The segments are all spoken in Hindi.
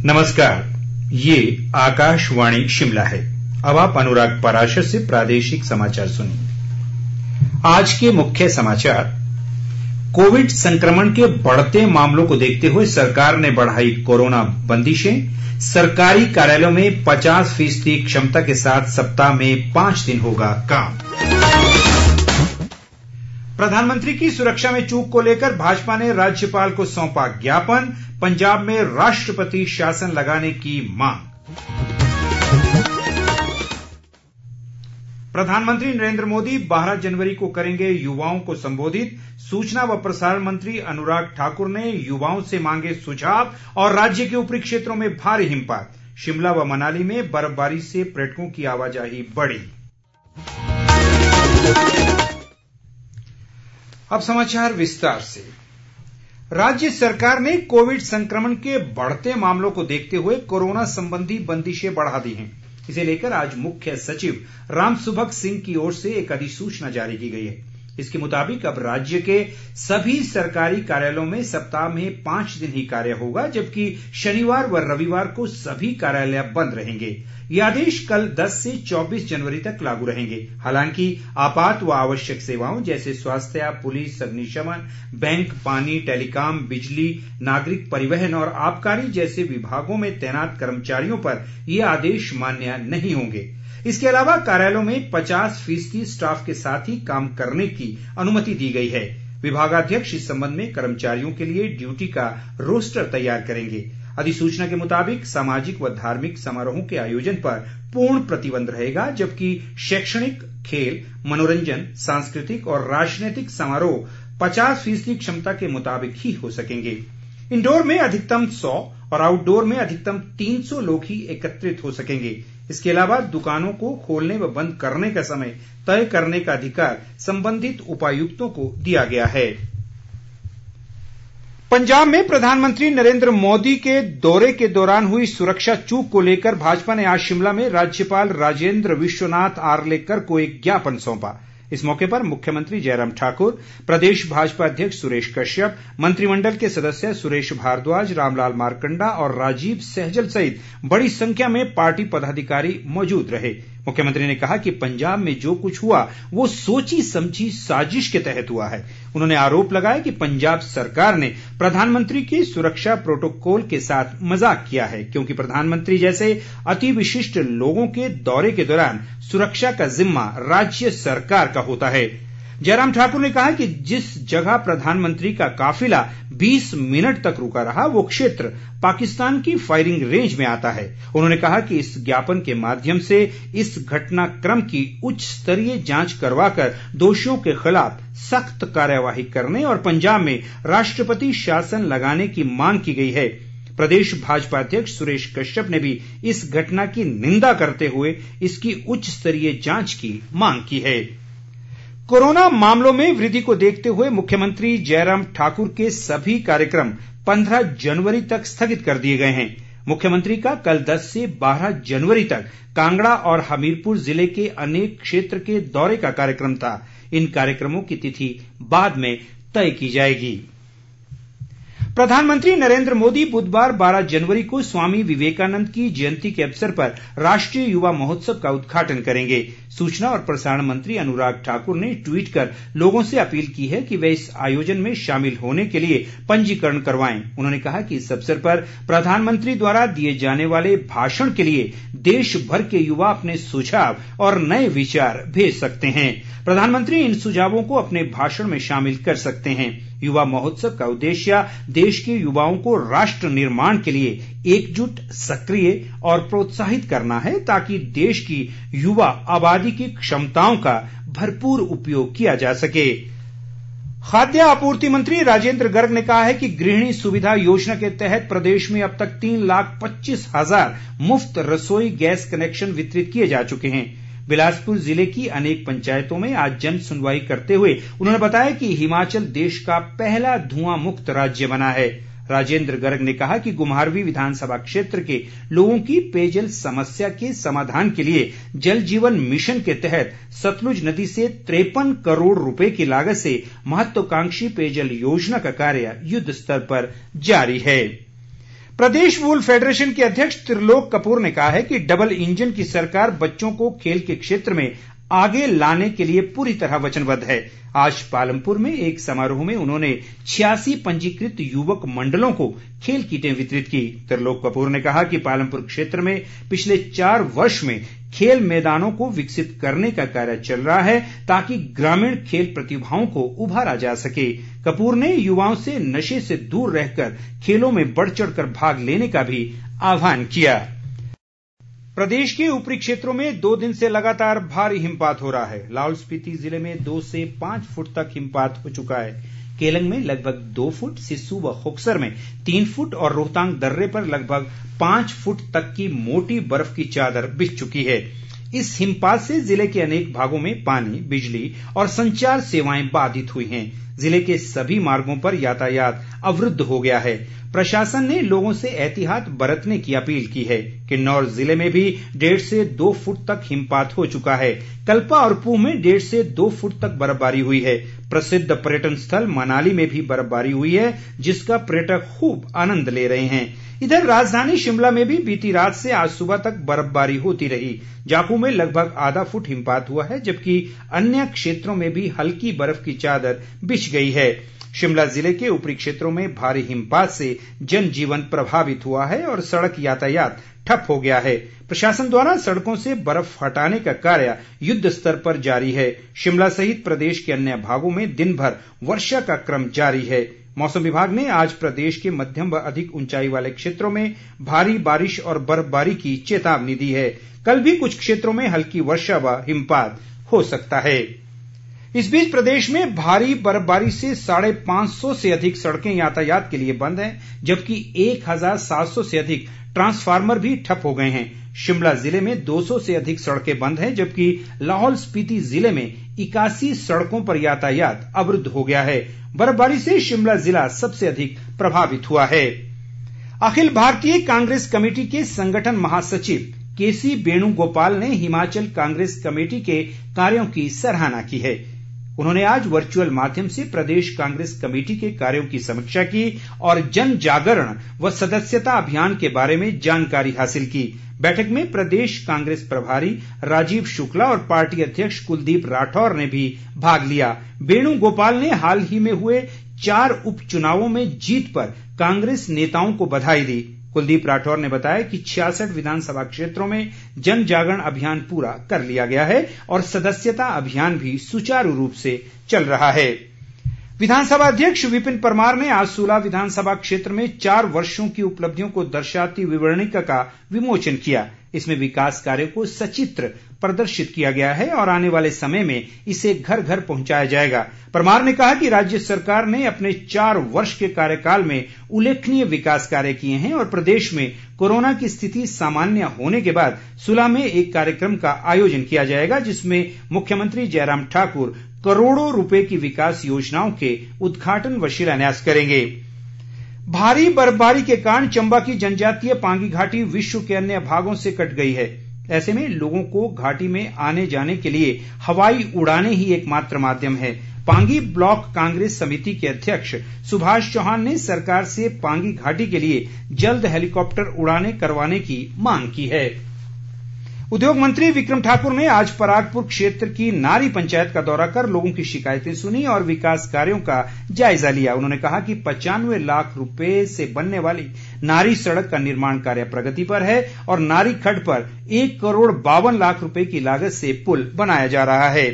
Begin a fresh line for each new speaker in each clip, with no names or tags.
नमस्कार, ये आकाशवाणी शिमला है। अब आप अनुराग पराशर से प्रादेशिक समाचार सुनिए। आज के मुख्य समाचार। कोविड संक्रमण के बढ़ते मामलों को देखते हुए सरकार ने बढ़ाई कोरोना बंदिशें। सरकारी कार्यालयों में 50% क्षमता के साथ सप्ताह में 5 दिन होगा काम। प्रधानमंत्री की सुरक्षा में चूक को लेकर भाजपा ने राज्यपाल को सौंपा ज्ञापन। पंजाब में राष्ट्रपति शासन लगाने की मांग। प्रधानमंत्री नरेंद्र मोदी 12 जनवरी को करेंगे युवाओं को संबोधित। सूचना व प्रसारण मंत्री अनुराग ठाकुर ने युवाओं से मांगे सुझाव और राज्य के ऊपरी क्षेत्रों में भारी हिमपात। शिमला व मनाली में बर्फबारी से पर्यटकों की आवाजाही बढ़ी। अब समाचार विस्तार से। राज्य सरकार ने कोविड संक्रमण के बढ़ते मामलों को देखते हुए कोरोना संबंधी बंदिशें बढ़ा दी हैं। इसे लेकर आज मुख्य सचिव रामसुभग सिंह की ओर से एक अधिसूचना जारी की गई है। इसके मुताबिक अब राज्य के सभी सरकारी कार्यालयों में सप्ताह में 5 दिन ही कार्य होगा, जबकि शनिवार व रविवार को सभी कार्यालय बंद रहेंगे। ये आदेश कल 10 से 24 जनवरी तक लागू रहेंगे। हालांकि आपात व आवश्यक सेवाओं जैसे स्वास्थ्य, पुलिस, अग्निशमन, बैंक, पानी, टेलीकॉम, बिजली, नागरिक परिवहन और आबकारी जैसे विभागों में तैनात कर्मचारियों पर ये आदेश मान्य नहीं होंगे। इसके अलावा कार्यालयों में 50% स्टाफ के साथ ही काम करने की अनुमति दी गई है। विभागाध्यक्ष इस संबंध में कर्मचारियों के लिए ड्यूटी का रोस्टर तैयार करेंगे। अधिसूचना के मुताबिक सामाजिक व धार्मिक समारोहों के आयोजन पर पूर्ण प्रतिबंध रहेगा, जबकि शैक्षणिक, खेल, मनोरंजन, सांस्कृतिक और राजनीतिक समारोह 50% क्षमता के मुताबिक ही हो सकेंगे। इंडोर में अधिकतम 100 और आउटडोर में अधिकतम 300 लोग ही एकत्रित हो सकेंगे। इसके अलावा दुकानों को खोलने व बंद करने का समय तय करने का अधिकार संबंधित उपायुक्तों को दिया गया है। पंजाब में प्रधानमंत्री नरेंद्र मोदी के दौरे के दौरान हुई सुरक्षा चूक को लेकर भाजपा ने आज शिमला में राज्यपाल राजेंद्र विश्वनाथ आर्लेकर को एक ज्ञापन सौंपा। इस मौके पर मुख्यमंत्री जयराम ठाकुर, प्रदेश भाजपा अध्यक्ष सुरेश कश्यप, मंत्रिमंडल के सदस्य सुरेश भारद्वाज, रामलाल मारकंडा और राजीव सहजल सहित बड़ी संख्या में पार्टी पदाधिकारी मौजूद रहे। मुख्यमंत्री ने कहा कि पंजाब में जो कुछ हुआ वो सोची समझी साजिश के तहत हुआ है। उन्होंने आरोप लगाया कि पंजाब सरकार ने प्रधानमंत्री के सुरक्षा प्रोटोकॉल के साथ मजाक किया है, क्योंकि प्रधानमंत्री जैसे अति विशिष्ट लोगों के दौरे के दौरान सुरक्षा का जिम्मा राज्य सरकार का होता है। जयराम ठाकुर ने कहा कि जिस जगह प्रधानमंत्री का काफिला 20 मिनट तक रुका रहा वो क्षेत्र पाकिस्तान की फायरिंग रेंज में आता है। उन्होंने कहा कि इस ज्ञापन के माध्यम से इस घटनाक्रम की उच्च स्तरीय जांच करवाकर दोषियों के खिलाफ सख्त कार्यवाही करने और पंजाब में राष्ट्रपति शासन लगाने की मांग की गई है। प्रदेश भाजपा अध्यक्ष सुरेश कश्यप ने भी इस घटना की निंदा करते हुए इसकी उच्च स्तरीय जांच की मांग की है। कोरोना मामलों में वृद्धि को देखते हुए मुख्यमंत्री जयराम ठाकुर के सभी कार्यक्रम 15 जनवरी तक स्थगित कर दिए गए हैं। मुख्यमंत्री का कल 10 से 12 जनवरी तक कांगड़ा और हमीरपुर जिले के अनेक क्षेत्र के दौरे का कार्यक्रम था। इन कार्यक्रमों की तिथि बाद में तय की जाएगी। प्रधानमंत्री नरेंद्र मोदी बुधवार 12 जनवरी को स्वामी विवेकानंद की जयंती के अवसर पर राष्ट्रीय युवा महोत्सव का उद्घाटन करेंगे। सूचना और प्रसारण मंत्री अनुराग ठाकुर ने ट्वीट कर लोगों से अपील की है कि वे इस आयोजन में शामिल होने के लिए पंजीकरण करवाएं। उन्होंने कहा कि इस अवसर पर प्रधानमंत्री द्वारा दिए जाने वाले भाषण के लिए देश भर के युवा अपने सुझाव और नए विचार भेज सकते हैं। प्रधानमंत्री इन सुझावों को अपने भाषण में शामिल कर सकते हैं। युवा महोत्सव का उद्देश्य देश के युवाओं को राष्ट्र निर्माण के लिए एकजुट, सक्रिय और प्रोत्साहित करना है, ताकि देश की युवा आबादी की क्षमताओं का भरपूर उपयोग किया जा सके। खाद्य आपूर्ति मंत्री राजेंद्र गर्ग ने कहा है कि गृहिणी सुविधा योजना के तहत प्रदेश में अब तक 3,25,000 मुफ्त रसोई गैस कनेक्शन वितरित किए जा चुके हैं। बिलासपुर जिले की अनेक पंचायतों में आज जन सुनवाई करते हुए उन्होंने बताया कि हिमाचल देश का पहला धुआं मुक्त राज्य बना है। राजेंद्र गर्ग ने कहा कि घुमारवीं विधानसभा क्षेत्र के लोगों की पेयजल समस्या के समाधान के लिए जल जीवन मिशन के तहत सतलुज नदी से 53 करोड़ रुपए की लागत से महत्वाकांक्षी पेयजल योजना का कार्य युद्ध स्तर पर जारी है। प्रदेश वूल फेडरेशन के अध्यक्ष त्रिलोक कपूर ने कहा है कि डबल इंजन की सरकार बच्चों को खेल के क्षेत्र में आगे लाने के लिए पूरी तरह वचनबद्ध है। आज पालमपुर में एक समारोह में उन्होंने 86 पंजीकृत युवक मंडलों को खेल किटें वितरित की। त्रिलोक कपूर ने कहा कि पालमपुर क्षेत्र में पिछले 4 वर्ष में खेल मैदानों को विकसित करने का कार्य चल रहा है ताकि ग्रामीण खेल प्रतिभाओं को उभारा जा सके। कपूर ने युवाओं से नशे से दूर रहकर खेलों में बढ़ चढ़कर भाग लेने का भी आह्वान किया। प्रदेश के ऊपरी क्षेत्रों में 2 दिन से लगातार भारी हिमपात हो रहा है। लाहौल स्पीति जिले में 2 से 5 फुट तक हिमपात हो चुका है। केलंग में लगभग 2 फुट, सिस्सू व खोखसर में 3 फुट और रोहतांग दर्रे पर लगभग 5 फुट तक की मोटी बर्फ की चादर बिछ चुकी है। इस हिमपात से जिले के अनेक भागों में पानी, बिजली और संचार सेवाएं बाधित हुई हैं। जिले के सभी मार्गों पर यातायात अवरुद्ध हो गया है। प्रशासन ने लोगों से एहतियात बरतने की अपील की है। किन्नौर जिले में भी 1.5 से 2 फुट तक हिमपात हो चुका है। कल्पा और पूह में 1.5 से 2 फुट तक बर्फबारी हुई है। प्रसिद्ध पर्यटन स्थल मनाली में भी बर्फबारी हुई है, जिसका पर्यटक खूब आनंद ले रहे हैं। इधर राजधानी शिमला में भी बीती रात से आज सुबह तक बर्फबारी होती रही। जाखू में लगभग आधा फुट हिमपात हुआ है, जबकि अन्य क्षेत्रों में भी हल्की बर्फ की चादर बिछ गई है। शिमला जिले के ऊपरी क्षेत्रों में भारी हिमपात से जनजीवन प्रभावित हुआ है और सड़क यातायात ठप हो गया है। प्रशासन द्वारा सड़कों से बर्फ हटाने का कार्य युद्ध स्तर पर जारी है। शिमला सहित प्रदेश के अन्य भागों में दिन भर वर्षा का क्रम जारी है। मौसम विभाग ने आज प्रदेश के मध्यम व अधिक ऊंचाई वाले क्षेत्रों में भारी बारिश और बर्फबारी की चेतावनी दी है। कल भी कुछ क्षेत्रों में हल्की वर्षा व हिमपात हो सकता है। इस बीच प्रदेश में भारी बर्फबारी से 550 से अधिक सड़कें यातायात के लिए बंद हैं, जबकि 1700 से अधिक ट्रांसफार्मर भी ठप हो गए हैं। शिमला जिले में 200 से अधिक सड़कें बंद हैं, जबकि लाहौल स्पीति जिले में 81 सड़कों पर यातायात अवरुद्ध हो गया है। बर्फबारी से शिमला जिला सबसे अधिक प्रभावित हुआ है। अखिल भारतीय कांग्रेस कमेटी के संगठन महासचिव केसी वेणुगोपाल ने हिमाचल कांग्रेस कमेटी के कार्यों की सराहना की है। उन्होंने आज वर्चुअल माध्यम से प्रदेश कांग्रेस कमेटी के कार्यों की समीक्षा की और जन जागरण व सदस्यता अभियान के बारे में जानकारी हासिल की। बैठक में प्रदेश कांग्रेस प्रभारी राजीव शुक्ला और पार्टी अध्यक्ष कुलदीप राठौर ने भी भाग लिया। वेणुगोपाल ने हाल ही में हुए 4 उपचुनावों में जीत पर कांग्रेस नेताओं को बधाई दी। कुलदीप राठौर ने बताया कि 66 विधानसभा क्षेत्रों में जन जागरण अभियान पूरा कर लिया गया है और सदस्यता अभियान भी सुचारू रूप से चल रहा है। विधानसभा अध्यक्ष विपिन परमार ने आज सूला विधानसभा क्षेत्र में 4 वर्षों की उपलब्धियों को दर्शाती विवरणिका का विमोचन किया। इसमें विकास कार्यों को सचित्र प्रदर्शित किया गया है और आने वाले समय में इसे घर घर पहुंचाया जाएगा। परमार ने कहा कि राज्य सरकार ने अपने 4 वर्ष के कार्यकाल में उल्लेखनीय विकास कार्य किए हैं और प्रदेश में कोरोना की स्थिति सामान्य होने के बाद सुलह में एक कार्यक्रम का आयोजन किया जाएगा, जिसमें मुख्यमंत्री जयराम ठाकुर करोड़ों रुपए की विकास योजनाओं के उद्घाटन व शिलान्यास करेंगे। भारी बर्फबारी के कारण चंबा की जनजातीय पांगी घाटी विश्व के अन्य भागों से कट गई है। ऐसे में लोगों को घाटी में आने जाने के लिए हवाई उड़ानें ही एकमात्र माध्यम है। पांगी ब्लॉक कांग्रेस समिति के अध्यक्ष सुभाष चौहान ने सरकार से पांगी घाटी के लिए जल्द हेलीकॉप्टर उड़ानें करवाने की मांग की है। उद्योग मंत्री विक्रम ठाकुर ने आज परागपुर क्षेत्र की नारी पंचायत का दौरा कर लोगों की शिकायतें सुनी और विकास कार्यों का जायजा लिया। उन्होंने कहा कि 95 लाख रुपए से बनने वाली नारी सड़क का निर्माण कार्य प्रगति पर है और नारी खड्ड पर 1,52 लाख रुपए की लागत से पुल बनाया जा रहा है।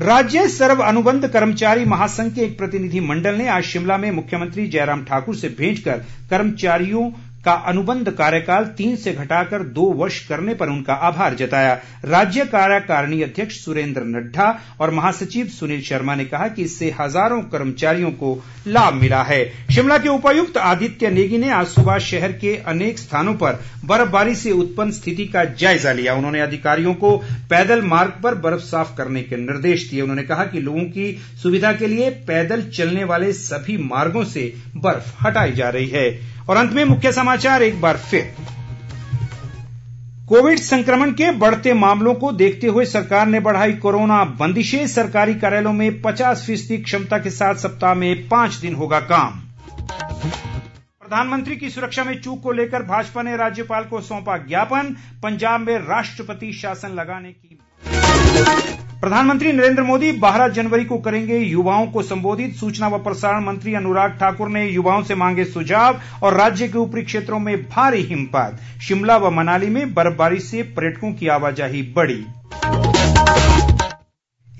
राज्य सर्व अनुबंध कर्मचारी महासंघ के एक प्रतिनिधि मंडल ने आज शिमला में मुख्यमंत्री जयराम ठाकुर से भेंट कर कर्मचारियों का अनुबंध कार्यकाल 3 से घटाकर 2 वर्ष करने पर उनका आभार जताया। राज्य कार्यकारिणी अध्यक्ष सुरेंद्र नड्डा और महासचिव सुनील शर्मा ने कहा कि इससे हजारों कर्मचारियों को लाभ मिला है। शिमला के उपायुक्त आदित्य नेगी ने आज सुबह शहर के अनेक स्थानों पर बर्फबारी से उत्पन्न स्थिति का जायजा लिया। उन्होंने अधिकारियों को पैदल मार्ग पर बर्फ साफ करने के निर्देश दिए। उन्होंने कहा कि लोगों की सुविधा के लिए पैदल चलने वाले सभी मार्गों से बर्फ हटाई जा रही है। और अंत में मुख्य समाचार एक बार फिर। कोविड संक्रमण के बढ़ते मामलों को देखते हुए सरकार ने बढ़ाई कोरोना बंदिशें। सरकारी कार्यालयों में 50% क्षमता के साथ सप्ताह में 5 दिन होगा काम। प्रधानमंत्री की सुरक्षा में चूक को लेकर भाजपा ने राज्यपाल को सौंपा ज्ञापन। पंजाब में राष्ट्रपति शासन लगाने की। प्रधानमंत्री नरेंद्र मोदी 12 जनवरी को करेंगे युवाओं को संबोधित। सूचना व प्रसारण मंत्री अनुराग ठाकुर ने युवाओं से मांगे सुझाव। और राज्य के ऊपरी क्षेत्रों में भारी हिमपात। शिमला व मनाली में बर्फबारी से पर्यटकों की आवाजाही बढ़ी।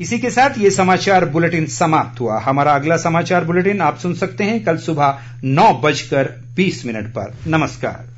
इसी के साथ ये समाचार बुलेटिन समाप्त हुआ। हमारा अगला समाचार बुलेटिन आप सुन सकते हैं कल सुबह 9:20 पर। नमस्कार।